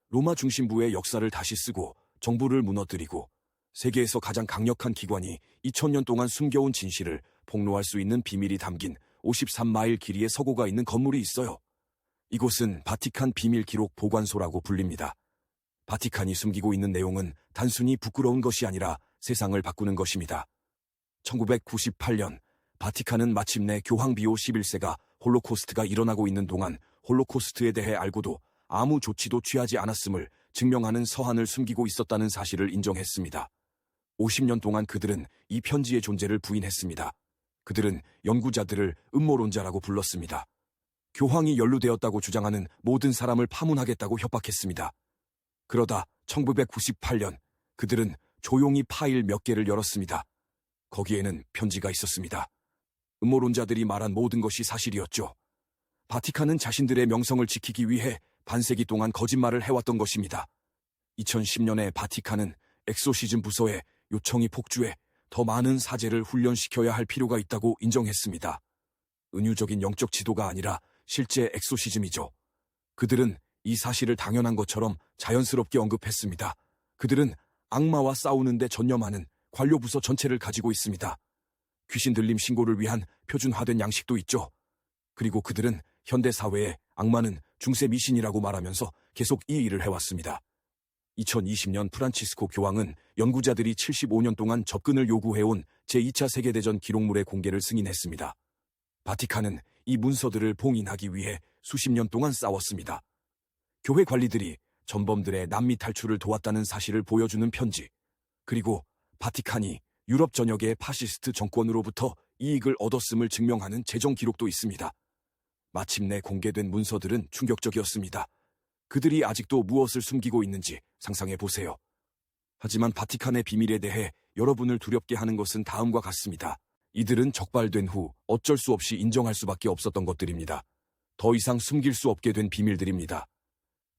로마 중심부의 역사를 다시 쓰고 정부를 무너뜨리고 세계에서 가장 강력한 기관이 2000년 동안 숨겨온 진실을 폭로할 수 있는 비밀이 담긴 53마일 길이의 서고가 있는 건물이 있어요. 이곳은 바티칸 비밀 기록 보관소라고 불립니다. 바티칸이 숨기고 있는 내용은 단순히 부끄러운 것이 아니라 세상을 바꾸는 것입니다. 1998년 바티칸은 마침내 교황 비오 11세가 홀로코스트가 일어나고 있는 동안 홀로코스트에 대해 알고도 아무 조치도 취하지 않았음을 증명하는 서한을 숨기고 있었다는 사실을 인정했습니다. 50년 동안 그들은 이 편지의 존재를 부인했습니다. 그들은 연구자들을 음모론자라고 불렀습니다. 교황이 연루되었다고 주장하는 모든 사람을 파문하겠다고 협박했습니다. 그러다 1998년 그들은 조용히 파일 몇 개를 열었습니다. 거기에는 편지가 있었습니다. 음모론자들이 말한 모든 것이 사실이었죠. 바티칸은 자신들의 명성을 지키기 위해 반세기 동안 거짓말을 해왔던 것입니다. 2010년에 바티칸은 엑소시즘 부서에 요청이 폭주해 더 많은 사제를 훈련시켜야 할 필요가 있다고 인정했습니다. 은유적인 영적 지도가 아니라 실제 엑소시즘이죠. 그들은 이 사실을 당연한 것처럼 자연스럽게 언급했습니다. 그들은 악마와 싸우는데 전념하는 관료부서 전체를 가지고 있습니다. 귀신 들림 신고를 위한 표준화된 양식도 있죠. 그리고 그들은 현대사회에 악마는 중세 미신이라고 말하면서 계속 이 일을 해왔습니다. 2020년 프란치스코 교황은 연구자들이 75년 동안 접근을 요구해온 제2차 세계대전 기록물의 공개를 승인했습니다. 바티칸은 이 문서들을 봉인하기 위해 수십 년 동안 싸웠습니다. 교회 관리들이 전범들의 남미 탈출을 도왔다는 사실을 보여주는 편지, 그리고 바티칸이 유럽 전역의 파시스트 정권으로부터 이익을 얻었음을 증명하는 재정 기록도 있습니다. 마침내 공개된 문서들은 충격적이었습니다. 그들이 아직도 무엇을 숨기고 있는지 상상해 보세요. 하지만 바티칸의 비밀에 대해 여러분을 두렵게 하는 것은 다음과 같습니다. 이들은 적발된 후 어쩔 수 없이 인정할 수밖에 없었던 것들입니다. 더 이상 숨길 수 없게 된 비밀들입니다.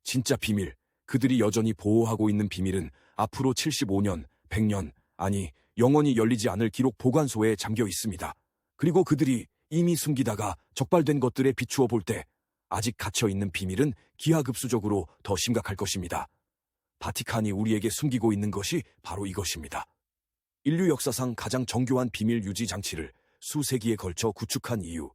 진짜 비밀, 그들이 여전히 보호하고 있는 비밀은 앞으로 75년, 100년, 아니 영원히 열리지 않을 기록 보관소에 잠겨 있습니다. 그리고 그들이 이미 숨기다가 적발된 것들에 비추어 볼 때 아직 갇혀있는 비밀은 기하급수적으로 더 심각할 것입니다. 바티칸이 우리에게 숨기고 있는 것이 바로 이것입니다. 인류 역사상 가장 정교한 비밀 유지 장치를 수세기에 걸쳐 구축한 이유,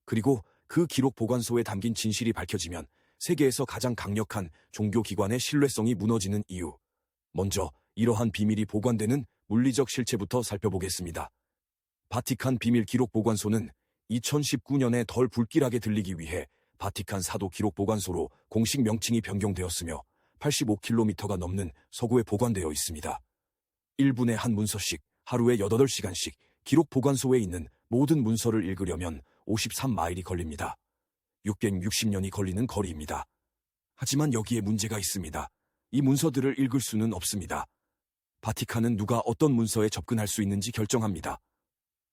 그리고 그 기록 보관소에 담긴 진실이 밝혀지면 세계에서 가장 강력한 종교기관의 신뢰성이 무너지는 이유. 먼저 이러한 비밀이 보관되는 물리적 실체부터 살펴보겠습니다. 바티칸 비밀 기록 보관소는 2019년에 덜 불길하게 들리기 위해 바티칸 사도 기록 보관소로 공식 명칭이 변경되었으며 85km가 넘는 서구에 보관되어 있습니다. 1분에 한 문서씩 하루에 8시간씩 기록 보관소에 있는 모든 문서를 읽으려면 53마일이 걸립니다. 660년이 걸리는 거리입니다. 하지만 여기에 문제가 있습니다. 이 문서들을 읽을 수는 없습니다. 바티칸은 누가 어떤 문서에 접근할 수 있는지 결정합니다.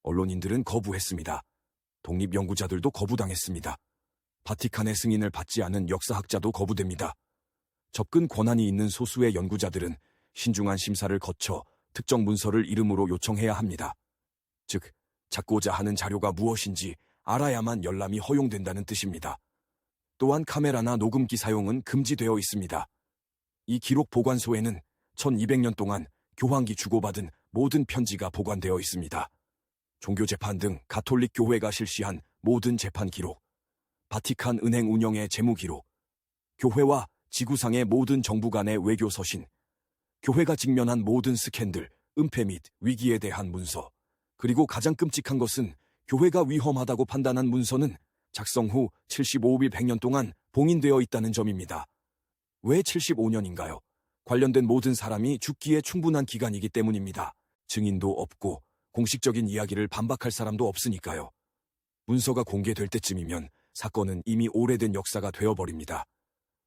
언론인들은 거부했습니다. 독립연구자들도 거부당했습니다. 바티칸의 승인을 받지 않은 역사학자도 거부됩니다. 접근 권한이 있는 소수의 연구자들은 신중한 심사를 거쳐 특정 문서를 이름으로 요청해야 합니다. 즉, 찾고자 하는 자료가 무엇인지 알아야만 열람이 허용된다는 뜻입니다. 또한 카메라나 녹음기 사용은 금지되어 있습니다. 이 기록 보관소에는 1200년 동안 교황이 주고받은 모든 편지가 보관되어 있습니다. 종교재판 등 가톨릭 교회가 실시한 모든 재판 기록, 바티칸 은행 운영의 재무 기록, 교회와 지구상의 모든 정부 간의 외교 서신, 교회가 직면한 모든 스캔들, 은폐 및 위기에 대한 문서, 그리고 가장 끔찍한 것은 교회가 위험하다고 판단한 문서는 작성 후 75일 100년 동안 봉인되어 있다는 점입니다. 왜 75년인가요? 관련된 모든 사람이 죽기에 충분한 기간이기 때문입니다. 증인도 없고 공식적인 이야기를 반박할 사람도 없으니까요. 문서가 공개될 때쯤이면 사건은 이미 오래된 역사가 되어버립니다.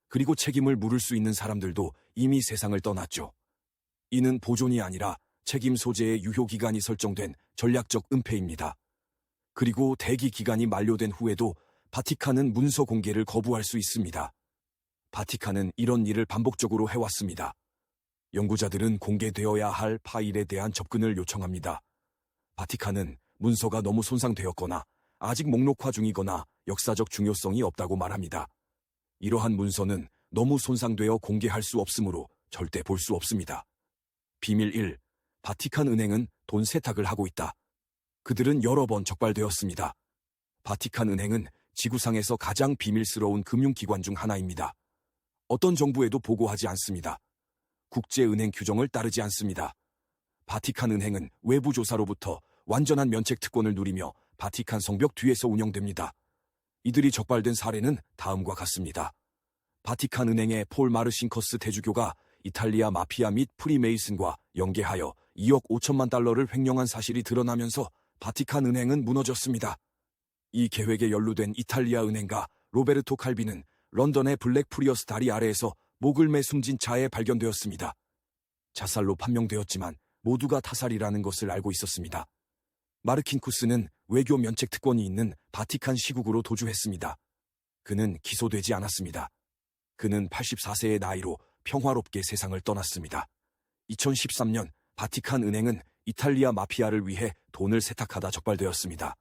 그리고 책임을 물을 수 있는 사람들도 이미 세상을 떠났죠. 이는 보존이 아니라 책임 소재의 유효기간이 설정된 전략적 은폐입니다. 그리고 대기 기간이 만료된 후에도 바티칸은 문서 공개를 거부할 수 있습니다. 바티칸은 이런 일을 반복적으로 해왔습니다. 연구자들은 공개되어야 할 파일에 대한 접근을 요청합니다. 바티칸은 문서가 너무 손상되었거나 아직 목록화 중이거나 역사적 중요성이 없다고 말합니다. 이러한 문서는 너무 손상되어 공개할 수 없으므로 절대 볼 수 없습니다. 비밀 1. 바티칸 은행은 돈 세탁을 하고 있다. 그들은 여러 번 적발되었습니다. 바티칸 은행은 지구상에서 가장 비밀스러운 금융기관 중 하나입니다. 어떤 정부에도 보고하지 않습니다. 국제은행 규정을 따르지 않습니다. 바티칸 은행은 외부 조사로부터 완전한 면책 특권을 누리며 바티칸 성벽 뒤에서 운영됩니다. 이들이 적발된 사례는 다음과 같습니다. 바티칸 은행의 폴 마르싱커스 대주교가 이탈리아 마피아 및 프리메이슨과 연계하여 2억 5천만 달러를 횡령한 사실이 드러나면서 바티칸 은행은 무너졌습니다. 이 계획에 연루된 이탈리아 은행가 로베르토 칼비는 런던의 블랙 프리어스 다리 아래에서 목을 매 숨진 차에 발견되었습니다. 자살로 판명되었지만 모두가 타살이라는 것을 알고 있었습니다. 마르킨쿠스는 외교 면책 특권이 있는 바티칸 시국으로 도주했습니다. 그는 기소되지 않았습니다. 그는 84세의 나이로 평화롭게 세상을 떠났습니다. 2013년 바티칸 은행은 이탈리아 마피아를 위해 돈을 세탁하다 적발되었습니다.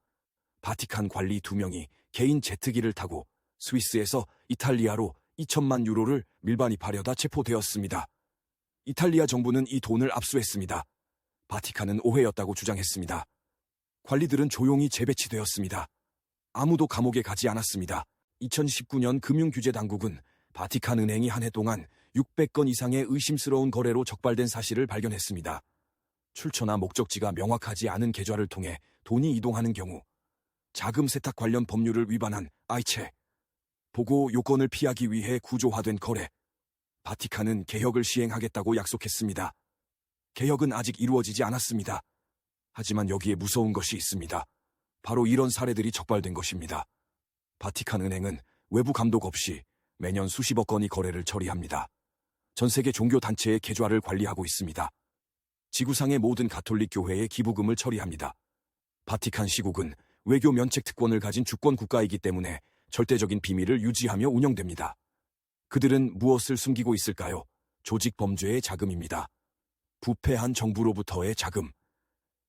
바티칸 관리 2명이 개인 제트기를 타고 스위스에서 이탈리아로 2천만 유로를 밀반입하려다 체포되었습니다. 이탈리아 정부는 이 돈을 압수했습니다. 바티칸은 오해였다고 주장했습니다. 관리들은 조용히 재배치되었습니다. 아무도 감옥에 가지 않았습니다. 2019년 금융규제당국은 바티칸 은행이 한 해 동안 600건 이상의 의심스러운 거래로 적발된 사실을 발견했습니다. 출처나 목적지가 명확하지 않은 계좌를 통해 돈이 이동하는 경우, 자금 세탁 관련 법률을 위반한 아이체, 보고 요건을 피하기 위해 구조화된 거래, 바티칸은 개혁을 시행하겠다고 약속했습니다. 개혁은 아직 이루어지지 않았습니다. 하지만 여기에 무서운 것이 있습니다. 바로 이런 사례들이 적발된 것입니다. 바티칸 은행은 외부 감독 없이 매년 수십억 건의 거래를 처리합니다. 전 세계 종교 단체의 계좌를 관리하고 있습니다. 지구상의 모든 가톨릭 교회의 기부금을 처리합니다. 바티칸 시국은 외교 면책 특권을 가진 주권 국가이기 때문에 절대적인 비밀을 유지하며 운영됩니다. 그들은 무엇을 숨기고 있을까요? 조직 범죄의 자금입니다. 부패한 정부로부터의 자금.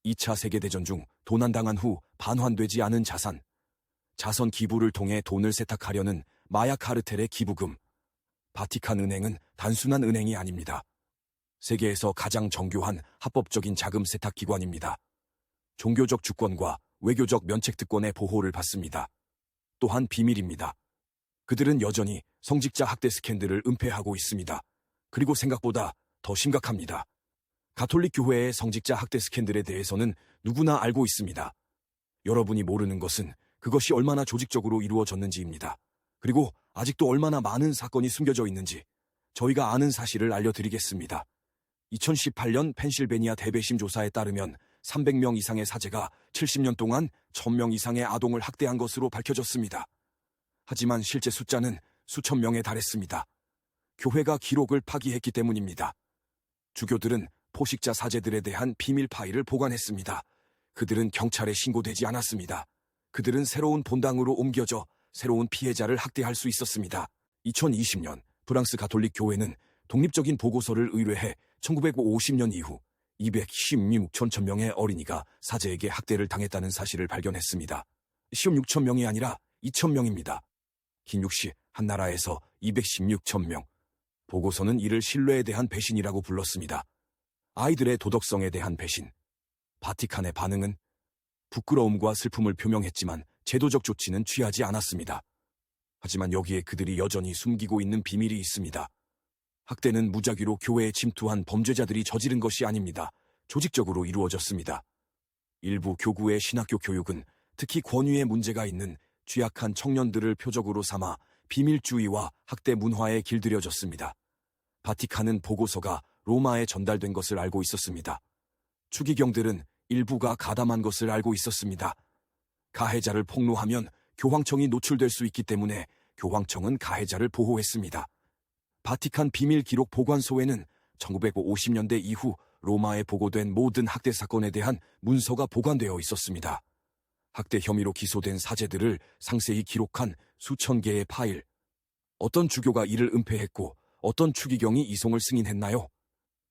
2차 세계대전 중 도난당한 후 반환되지 않은 자산. 자선 기부를 통해 돈을 세탁하려는 마약 카르텔의 기부금. 바티칸 은행은 단순한 은행이 아닙니다. 세계에서 가장 정교한 합법적인 자금 세탁 기관입니다. 종교적 주권과 외교적 면책 특권의 보호를 받습니다. 또한 비밀입니다. 그들은 여전히 성직자 학대 스캔들을 은폐하고 있습니다. 그리고 생각보다 더 심각합니다. 가톨릭 교회의 성직자 학대 스캔들에 대해서는 누구나 알고 있습니다. 여러분이 모르는 것은 그것이 얼마나 조직적으로 이루어졌는지입니다. 그리고 아직도 얼마나 많은 사건이 숨겨져 있는지 저희가 아는 사실을 알려드리겠습니다. 2018년 펜실베니아 대배심 조사에 따르면 300명 이상의 사제가 70년 동안 1000명 이상의 아동을 학대한 것으로 밝혀졌습니다. 하지만 실제 숫자는 수천 명에 달했습니다. 교회가 기록을 파기했기 때문입니다. 주교들은 포식자 사제들에 대한 비밀 파일을 보관했습니다. 그들은 경찰에 신고되지 않았습니다. 그들은 새로운 본당으로 옮겨져 새로운 피해자를 학대할 수 있었습니다. 2020년 프랑스 가톨릭 교회는 독립적인 보고서를 의뢰해 1950년 이후 216천 명의 어린이가 사제에게 학대를 당했다는 사실을 발견했습니다. 16천 명이 아니라 2천 명입니다. 김육시 한 나라에서 216천 명. 보고서는 이를 신뢰에 대한 배신이라고 불렀습니다. 아이들의 도덕성에 대한 배신. 바티칸의 반응은 부끄러움과 슬픔을 표명했지만 제도적 조치는 취하지 않았습니다. 하지만 여기에 그들이 여전히 숨기고 있는 비밀이 있습니다. 학대는 무작위로 교회에 침투한 범죄자들이 저지른 것이 아닙니다. 조직적으로 이루어졌습니다. 일부 교구의 신학교 교육은 특히 권위에 문제가 있는 취약한 청년들을 표적으로 삼아 비밀주의와 학대 문화에 길들여졌습니다. 바티칸은 보고서가 로마에 전달된 것을 알고 있었습니다. 추기경들은 일부가 가담한 것을 알고 있었습니다. 가해자를 폭로하면 교황청이 노출될 수 있기 때문에 교황청은 가해자를 보호했습니다. 바티칸 비밀 기록 보관소에는 1950년대 이후 로마에 보고된 모든 학대 사건에 대한 문서가 보관되어 있었습니다. 학대 혐의로 기소된 사제들을 상세히 기록한 수천 개의 파일. 어떤 주교가 이를 은폐했고 어떤 추기경이 이송을 승인했나요?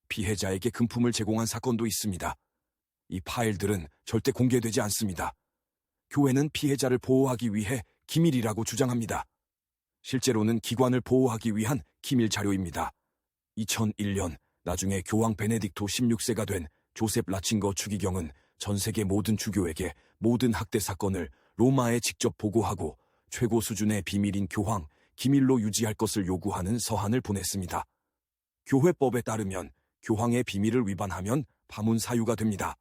피해자에게 금품을 제공한 사건도 있습니다. 이 파일들은 절대 공개되지 않습니다. 교회는 피해자를 보호하기 위해 기밀이라고 주장합니다. 실제로는 기관을 보호하기 위한 기밀 자료입니다. 2001년 나중에 교황 베네딕토 16세가 된 조셉 라친거 추기경은 전 세계 모든 주교에게 모든 학대 사건을 로마에 직접 보고하고 최고 수준의 비밀인 교황, 기밀로 유지할 것을 요구하는 서한을 보냈습니다. 교회법에 따르면 교황의 비밀을 위반하면 파문 사유가 됩니다.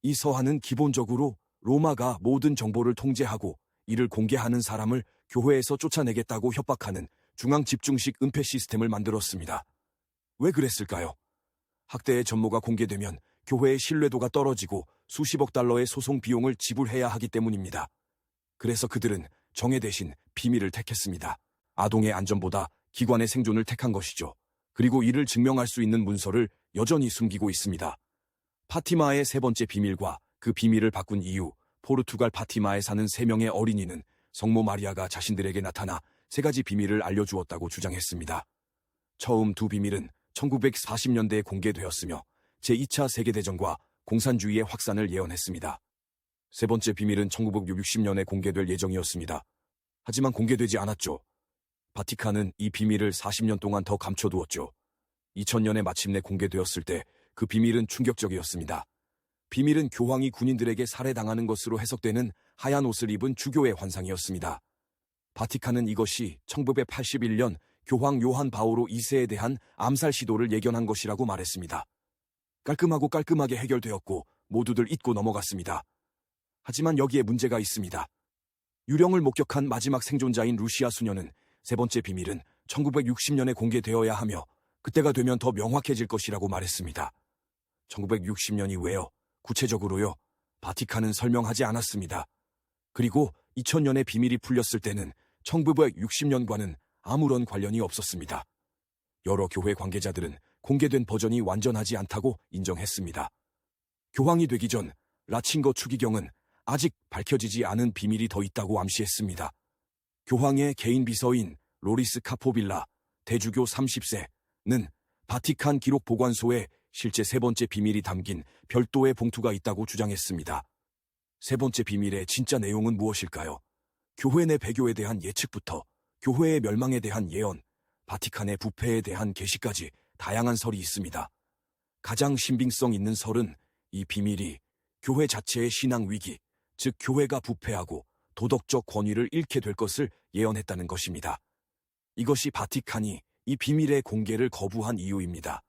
이 서한은 기본적으로 로마가 모든 정보를 통제하고 이를 공개하는 사람을 교회에서 쫓아내겠다고 협박하는 중앙 집중식 은폐 시스템을 만들었습니다. 왜 그랬을까요? 학대의 전모가 공개되면 교회의 신뢰도가 떨어지고 수십억 달러의 소송 비용을 지불해야 하기 때문입니다. 그래서 그들은 정예 대신 비밀을 택했습니다. 아동의 안전보다 기관의 생존을 택한 것이죠. 그리고 이를 증명할 수 있는 문서를 여전히 숨기고 있습니다. 파티마의 세 번째 비밀과 그 비밀을 바꾼 이유, 포르투갈 파티마에 사는 3명의 어린이는 성모 마리아가 자신들에게 나타나 3가지 비밀을 알려주었다고 주장했습니다. 처음 두 비밀은 1940년대에 공개되었으며 제2차 세계대전과 공산주의의 확산을 예언했습니다. 세 번째 비밀은 1960년에 공개될 예정이었습니다. 하지만 공개되지 않았죠. 바티칸은 이 비밀을 40년 동안 더 감춰두었죠. 2000년에 마침내 공개되었을 때 그 비밀은 충격적이었습니다. 비밀은 교황이 군인들에게 살해당하는 것으로 해석되는 하얀 옷을 입은 주교의 환상이었습니다. 바티칸은 이것이 1981년 교황 요한 바오로 2세에 대한 암살 시도를 예견한 것이라고 말했습니다. 깔끔하게 해결되었고 모두들 잊고 넘어갔습니다. 하지만 여기에 문제가 있습니다. 유령을 목격한 마지막 생존자인 루시아 수녀는 세 번째 비밀은 1960년에 공개되어야 하며 그때가 되면 더 명확해질 것이라고 말했습니다. 1960년이 왜요? 구체적으로요? 바티칸은 설명하지 않았습니다. 그리고 2000년에 비밀이 풀렸을 때는 1960년과는 아무런 관련이 없었습니다. 여러 교회 관계자들은 공개된 버전이 완전하지 않다고 인정했습니다. 교황이 되기 전 라친거 추기경은 아직 밝혀지지 않은 비밀이 더 있다고 암시했습니다. 교황의 개인 비서인 로리스 카포빌라, 대주교 30세는 바티칸 기록 보관소에 실제 세 번째 비밀이 담긴 별도의 봉투가 있다고 주장했습니다. 세 번째 비밀의 진짜 내용은 무엇일까요? 교회 내 배교에 대한 예측부터 교회의 멸망에 대한 예언, 바티칸의 부패에 대한 계시까지 다양한 설이 있습니다. 가장 신빙성 있는 설은 이 비밀이 교회 자체의 신앙 위기, 즉 교회가 부패하고 도덕적 권위를 잃게 될 것을 예언했다는 것입니다. 이것이 바티칸이 이 비밀의 공개를 거부한 이유입니다.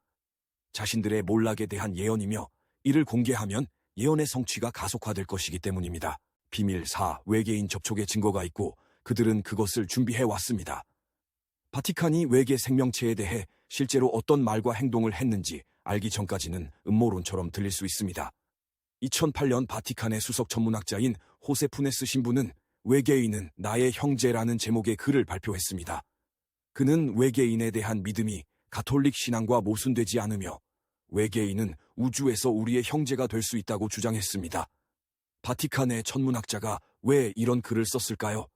자신들의 몰락에 대한 예언이며 이를 공개하면 예언의 성취가 가속화될 것이기 때문입니다. 비밀 4. 외계인 접촉의 증거가 있고 그들은 그것을 준비해왔습니다. 바티칸이 외계 생명체에 대해 실제로 어떤 말과 행동을 했는지 알기 전까지는 음모론처럼 들릴 수 있습니다. 2008년 바티칸의 수석 천문학자인 호세푸네스 신부는 외계인은 나의 형제라는 제목의 글을 발표했습니다. 그는 외계인에 대한 믿음이 가톨릭 신앙과 모순되지 않으며 외계인은 우주에서 우리의 형제가 될 수 있다고 주장했습니다. 바티칸의 천문학자가 왜 이런 글을 썼을까요?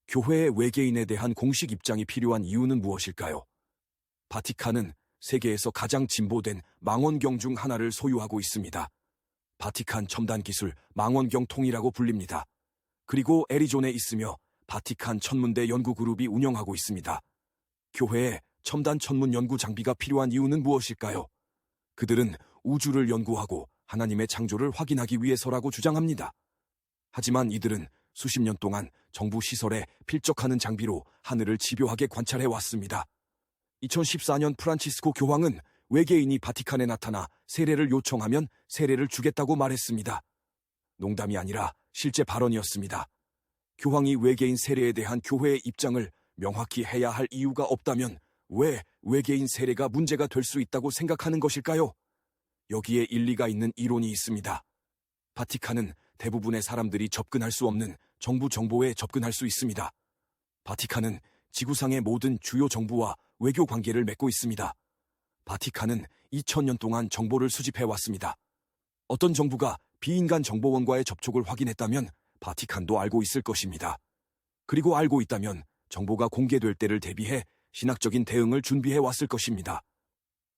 교회의 외계인에 대한 공식 입장이 필요한 이유는 무엇일까요? 바티칸은 세계에서 가장 진보된 망원경 중 하나를 소유하고 있습니다. 바티칸 첨단 기술 망원경 통이라고 불립니다. 그리고 애리조나에 있으며 바티칸 천문대 연구그룹이 운영하고 있습니다. 교회에 첨단 천문 연구 장비가 필요한 이유는 무엇일까요? 그들은 우주를 연구하고 하나님의 창조를 확인하기 위해서라고 주장합니다. 하지만 이들은 수십 년 동안 정부 시설에 필적하는 장비로 하늘을 집요하게 관찰해왔습니다. 2014년 프란치스코 교황은 외계인이 바티칸에 나타나 세례를 요청하면 세례를 주겠다고 말했습니다. 농담이 아니라 실제 발언이었습니다. 교황이 외계인 세례에 대한 교회의 입장을 명확히 해야 할 이유가 없다면 왜 외계인 세례가 문제가 될 수 있다고 생각하는 것일까요? 여기에 일리가 있는 이론이 있습니다. 바티칸은 대부분의 사람들이 접근할 수 없는 정부 정보에 접근할 수 있습니다. 바티칸은 지구상의 모든 주요 정부와 외교 관계를 맺고 있습니다. 바티칸은 2000년 동안 정보를 수집해왔습니다. 어떤 정부가 비인간 정보원과의 접촉을 확인했다면 바티칸도 알고 있을 것입니다. 그리고 알고 있다면 정보가 공개될 때를 대비해 신학적인 대응을 준비해왔을 것입니다.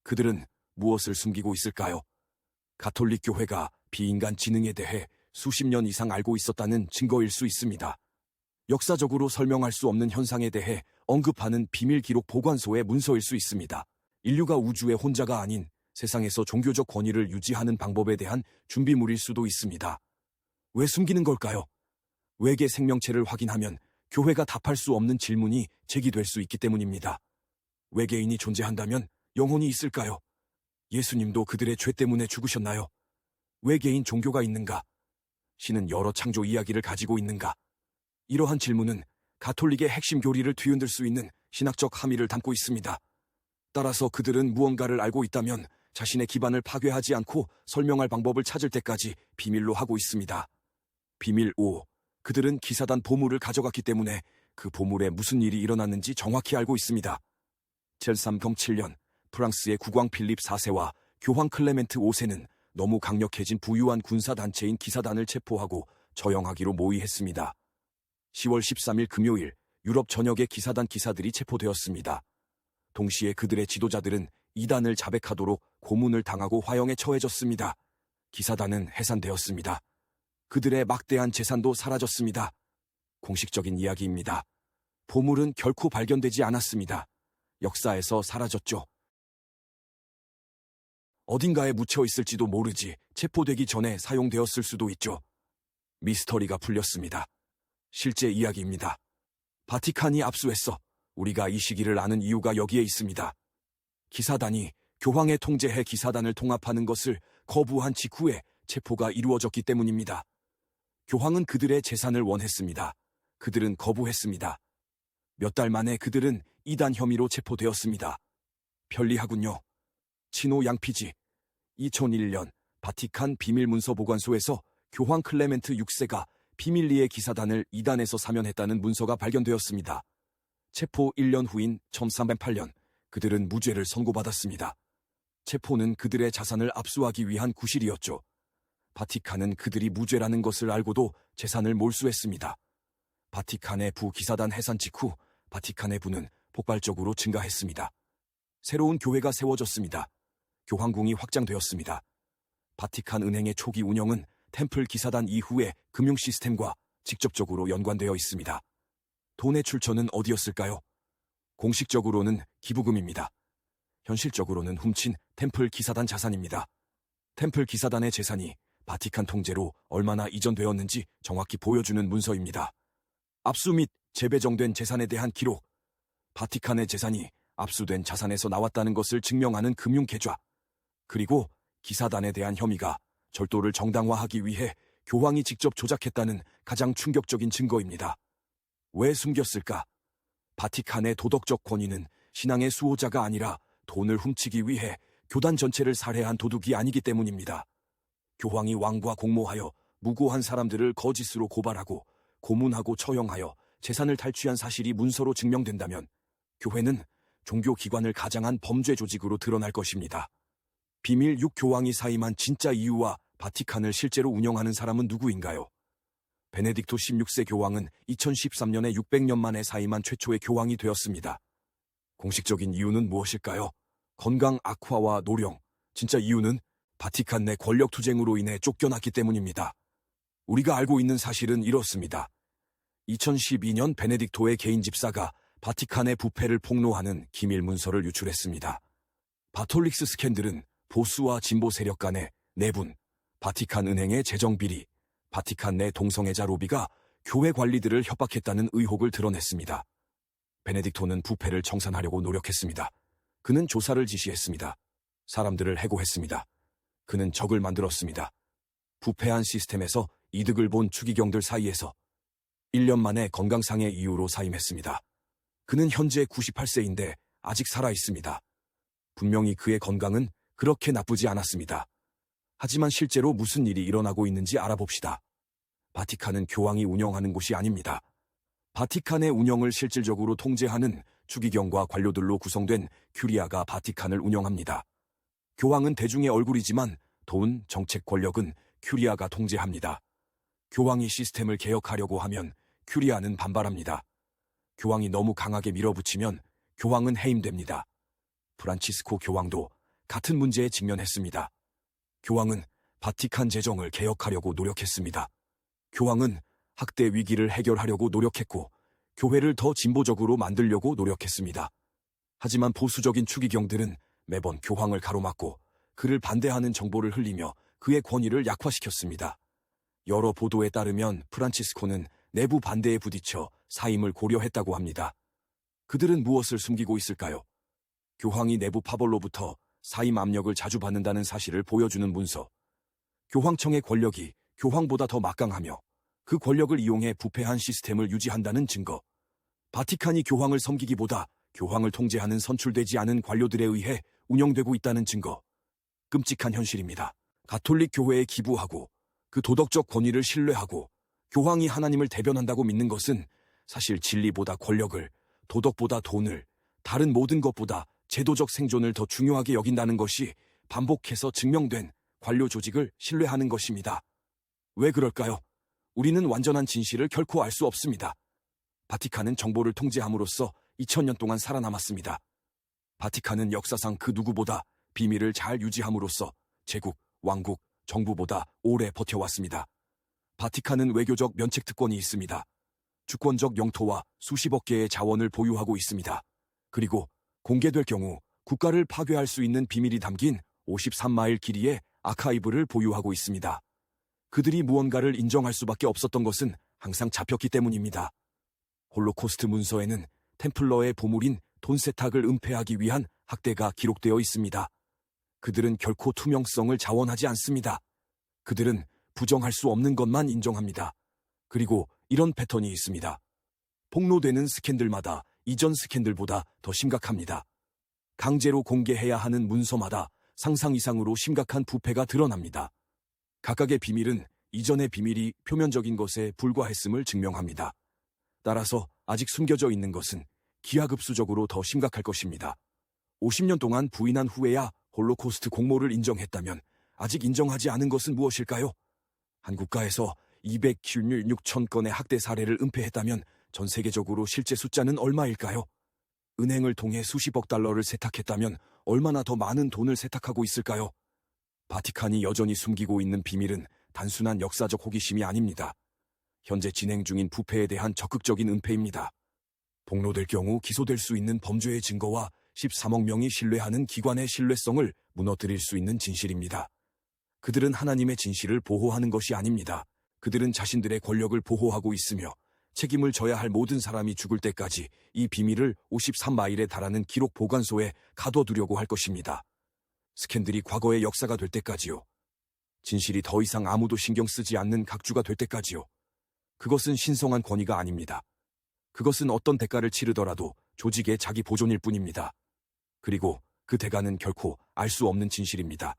그들은 무엇을 숨기고 있을까요? 가톨릭 교회가 비인간 지능에 대해 수십 년 이상 알고 있었다는 증거일 수 있습니다. 역사적으로 설명할 수 없는 현상에 대해 언급하는 비밀 기록 보관소의 문서일 수 있습니다. 인류가 우주의 혼자가 아닌 세상에서 종교적 권위를 유지하는 방법에 대한 준비물일 수도 있습니다. 왜 숨기는 걸까요? 외계 생명체를 확인하면 교회가 답할 수 없는 질문이 제기될 수 있기 때문입니다. 외계인이 존재한다면 영혼이 있을까요? 예수님도 그들의 죄 때문에 죽으셨나요? 외계인 종교가 있는가? 신은 여러 창조 이야기를 가지고 있는가? 이러한 질문은 가톨릭의 핵심 교리를 뒤흔들 수 있는 신학적 함의를 담고 있습니다. 따라서 그들은 무언가를 알고 있다면 자신의 기반을 파괴하지 않고 설명할 방법을 찾을 때까지 비밀로 하고 있습니다. 비밀 5. 그들은 기사단 보물을 가져갔기 때문에 그 보물에 무슨 일이 일어났는지 정확히 알고 있습니다. 1307년 프랑스의 국왕 필립 4세와 교황 클레멘트 5세는 너무 강력해진 부유한 군사단체인 기사단을 체포하고 처형하기로 모의했습니다. 10월 13일 금요일 유럽 전역의 기사단 기사들이 체포되었습니다. 동시에 그들의 지도자들은 이단을 자백하도록 고문을 당하고 화형에 처해졌습니다. 기사단은 해산되었습니다. 그들의 막대한 재산도 사라졌습니다. 공식적인 이야기입니다. 보물은 결코 발견되지 않았습니다. 역사에서 사라졌죠. 어딘가에 묻혀 있을지도 모르지 체포되기 전에 사용되었을 수도 있죠. 미스터리가 풀렸습니다. 실제 이야기입니다. 바티칸이 압수했어. 우리가 이 시기를 아는 이유가 여기에 있습니다. 기사단이 교황의 통제해 기사단을 통합하는 것을 거부한 직후에 체포가 이루어졌기 때문입니다. 교황은 그들의 재산을 원했습니다. 그들은 거부했습니다. 몇 달 만에 그들은 이단 혐의로 체포되었습니다. 편리하군요. 치노 양피지. 2001년 바티칸 비밀문서 보관소에서 교황 클레멘트 6세가 비밀리에 기사단을 이단에서 사면했다는 문서가 발견되었습니다. 체포 1년 후인 1308년 그들은 무죄를 선고받았습니다. 체포는 그들의 자산을 압수하기 위한 구실이었죠. 바티칸은 그들이 무죄라는 것을 알고도 재산을 몰수했습니다. 바티칸의 부기사단 해산 직후 바티칸의 부는 폭발적으로 증가했습니다. 새로운 교회가 세워졌습니다. 교황궁이 확장되었습니다. 바티칸 은행의 초기 운영은 템플 기사단 이후의 금융 시스템과 직접적으로 연관되어 있습니다. 돈의 출처는 어디였을까요? 공식적으로는 기부금입니다. 현실적으로는 훔친 템플 기사단 자산입니다. 템플 기사단의 재산이 바티칸 통제로 얼마나 이전되었는지 정확히 보여주는 문서입니다. 압수 및 재배정된 재산에 대한 기록, 바티칸의 재산이 압수된 자산에서 나왔다는 것을 증명하는 금융 계좌, 그리고 기사단에 대한 혐의가 절도를 정당화하기 위해 교황이 직접 조작했다는 가장 충격적인 증거입니다. 왜 숨겼을까? 바티칸의 도덕적 권위는 신앙의 수호자가 아니라 돈을 훔치기 위해 교단 전체를 살해한 도둑이 아니기 때문입니다. 교황이 왕과 공모하여 무고한 사람들을 거짓으로 고발하고 고문하고 처형하여 재산을 탈취한 사실이 문서로 증명된다면 교회는 종교기관을 가장한 범죄 조직으로 드러날 것입니다. 비밀 6교황이 사임한 진짜 이유와 바티칸을 실제로 운영하는 사람은 누구인가요? 베네딕토 16세 교황은 2013년에 600년 만에 사임한 최초의 교황이 되었습니다. 공식적인 이유는 무엇일까요? 건강 악화와 노령, 진짜 이유는 바티칸 내 권력 투쟁으로 인해 쫓겨났기 때문입니다. 우리가 알고 있는 사실은 이렇습니다. 2012년 베네딕토의 개인 집사가 바티칸의 부패를 폭로하는 기밀 문서를 유출했습니다. 바톨릭스 스캔들은 보수와 진보 세력 간의 내분, 바티칸 은행의 재정 비리, 바티칸 내 동성애자 로비가 교회 관리들을 협박했다는 의혹을 드러냈습니다. 베네딕토는 부패를 청산하려고 노력했습니다. 그는 조사를 지시했습니다. 사람들을 해고했습니다. 그는 적을 만들었습니다. 부패한 시스템에서 이득을 본 추기경들 사이에서 1년 만에 건강상의 이유로 사임했습니다. 그는 현재 98세인데 아직 살아있습니다. 분명히 그의 건강은 그렇게 나쁘지 않았습니다. 하지만 실제로 무슨 일이 일어나고 있는지 알아봅시다. 바티칸은 교황이 운영하는 곳이 아닙니다. 바티칸의 운영을 실질적으로 통제하는 추기경과 관료들로 구성된 큐리아가 바티칸을 운영합니다. 교황은 대중의 얼굴이지만 돈, 정책 권력은 큐리아가 통제합니다. 교황이 시스템을 개혁하려고 하면 큐리아는 반발합니다. 교황이 너무 강하게 밀어붙이면 교황은 해임됩니다. 프란치스코 교황도 같은 문제에 직면했습니다. 교황은 바티칸 재정을 개혁하려고 노력했습니다. 교황은 학대 위기를 해결하려고 노력했고 교회를 더 진보적으로 만들려고 노력했습니다. 하지만 보수적인 추기경들은 매번 교황을 가로막고 그를 반대하는 정보를 흘리며 그의 권위를 약화시켰습니다. 여러 보도에 따르면 프란치스코는 내부 반대에 부딪혀 사임을 고려했다고 합니다. 그들은 무엇을 숨기고 있을까요? 교황이 내부 파벌로부터 사임 압력을 자주 받는다는 사실을 보여주는 문서. 교황청의 권력이 교황보다 더 막강하며 그 권력을 이용해 부패한 시스템을 유지한다는 증거. 바티칸이 교황을 섬기기보다 교황을 통제하는 선출되지 않은 관료들에 의해 운영되고 있다는 증거. 끔찍한 현실입니다. 가톨릭 교회에 기부하고 그 도덕적 권위를 신뢰하고 교황이 하나님을 대변한다고 믿는 것은 사실 진리보다 권력을, 도덕보다 돈을, 다른 모든 것보다 제도적 생존을 더 중요하게 여긴다는 것이 반복해서 증명된 관료 조직을 신뢰하는 것입니다. 왜 그럴까요? 우리는 완전한 진실을 결코 알 수 없습니다. 바티칸은 정보를 통제함으로써 2000년 동안 살아남았습니다. 바티칸은 역사상 그 누구보다 비밀을 잘 유지함으로써 제국, 왕국, 정부보다 오래 버텨왔습니다. 바티칸은 외교적 면책특권이 있습니다. 주권적 영토와 수십억 개의 자원을 보유하고 있습니다. 그리고 공개될 경우 국가를 파괴할 수 있는 비밀이 담긴 53마일 길이의 아카이브를 보유하고 있습니다. 그들이 무언가를 인정할 수밖에 없었던 것은 항상 잡혔기 때문입니다. 홀로코스트 문서에는 템플러의 보물인 돈 세탁을 은폐하기 위한 학대가 기록되어 있습니다. 그들은 결코 투명성을 자원하지 않습니다. 그들은 부정할 수 없는 것만 인정합니다. 그리고 이런 패턴이 있습니다. 폭로되는 스캔들마다 이전 스캔들보다 더 심각합니다. 강제로 공개해야 하는 문서마다 상상 이상으로 심각한 부패가 드러납니다. 각각의 비밀은 이전의 비밀이 표면적인 것에 불과했음을 증명합니다. 따라서 아직 숨겨져 있는 것은 기하급수적으로 더 심각할 것입니다. 50년 동안 부인한 후에야 홀로코스트 공모를 인정했다면 아직 인정하지 않은 것은 무엇일까요? 한 국가에서 216천 건의 학대 사례를 은폐했다면 전 세계적으로 실제 숫자는 얼마일까요? 은행을 통해 수십억 달러를 세탁했다면 얼마나 더 많은 돈을 세탁하고 있을까요? 바티칸이 여전히 숨기고 있는 비밀은 단순한 역사적 호기심이 아닙니다. 현재 진행 중인 부패에 대한 적극적인 은폐입니다. 폭로될 경우 기소될 수 있는 범죄의 증거와 13억 명이 신뢰하는 기관의 신뢰성을 무너뜨릴 수 있는 진실입니다. 그들은 하나님의 진실을 보호하는 것이 아닙니다. 그들은 자신들의 권력을 보호하고 있으며 책임을 져야 할 모든 사람이 죽을 때까지 이 비밀을 53마일에 달하는 기록 보관소에 가둬두려고 할 것입니다. 스캔들이 과거의 역사가 될 때까지요. 진실이 더 이상 아무도 신경 쓰지 않는 각주가 될 때까지요. 그것은 신성한 권위가 아닙니다. 그것은 어떤 대가를 치르더라도 조직의 자기 보존일 뿐입니다. 그리고 그 대가는 결코 알 수 없는 진실입니다.